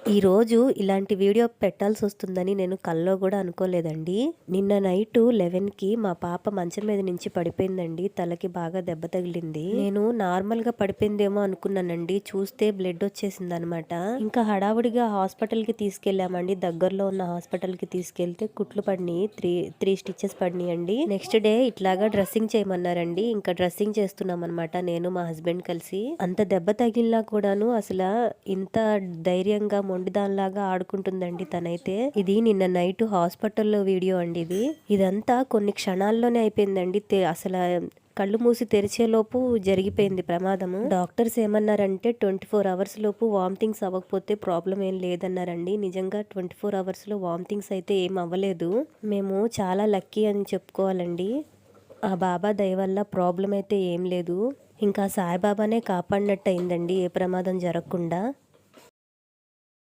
ఈరోజు ఇలాంటి వీడియో పెట్టాల్సొస్తుందని నేను కల్లో గూడా అనుకోలేదండి. నిన్న నైటు 11కి మా పాప మంచం మీద నుంచి పడిపోయిందండి. తలకి బాగా దెబ్బ తగిలింది. నేను నార్మల్‌గా పడిపోయిందేమో అనుకున్నానండి. చూస్తే బ్లడ్ వచ్చేసిందనమాట. ఇంకా హడావుడిగా హాస్పిటల్‌కి తీసుకెళ్ళామండి. దగ్గరలో ఉన్న హాస్పిటల్‌కి తీసుకెళ్తే కుట్లు పడినియి. 3 స్టిచెస్ పడినియండి. నెక్స్ట్ డే ఇట్లాగా డ్రెస్సింగ్ చేయమన్నారండి. ఇంకా డ్రెస్సింగ్ చేస్తున్నామనమాట నేను మా హస్బెండ్ కలిసి. అంత దెబ్బ తగిలినా కూడాను ఇంత ధైర్యంగా మొండిదానిలాగా ఆడుకుంటుందండి తనైతే. ఇది నిన్న నైట్ హాస్పిటల్లో వీడియో అండి ఇది. ఇదంతా కొన్ని క్షణాల్లోనే అయిపోయిందండి. కళ్ళు మూసి తెరిచేలోపు జరిగిపోయింది ప్రమాదము. డాక్టర్స్ ఏమన్నారంటే 24 అవర్స్ లోపు వామిటింగ్స్ అవ్వకపోతే ప్రాబ్లం ఏం లేదన్నారండి. నిజంగా 24 అవర్స్ లో వామిటింగ్స్ అయితే ఏం అవ్వలేదు. మేము చాలా లక్కీ అని చెప్పుకోవాలండి. ఆ బాబా దయ వల్ల ప్రాబ్లం అయితే ఏం లేదు. ఇంకా సాయిబాబానే కాపాడినట్టు అయిందండి ఏ ప్రమాదం జరగకుండా.